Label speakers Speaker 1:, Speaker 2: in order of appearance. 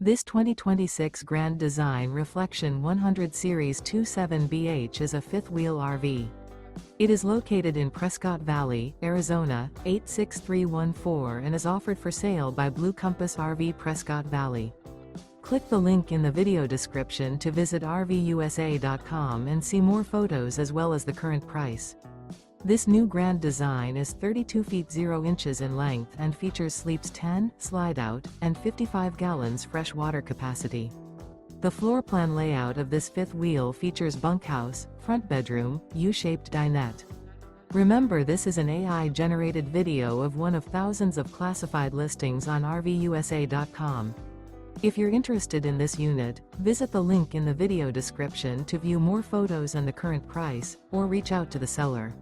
Speaker 1: This 2026 Grand Design Reflection 100 Series 27BH is a fifth-wheel RV. It is located in Prescott Valley, Arizona, 86314 and is offered for sale by Blue Compass RV Prescott Valley. Click the link in the video description to visit RVUSA.com and see more photos as well as the current price. This new Grand Design is 32 feet 0 inches in length and features sleeps 10, slide-out, and 55 gallons fresh water capacity. The floor plan layout of this fifth wheel features bunkhouse, front bedroom, U-shaped dinette. Remember, this is an AI-generated video of one of thousands of classified listings on RVUSA.com. If you're interested in this unit, visit the link in the video description to view more photos and the current price, or reach out to the seller.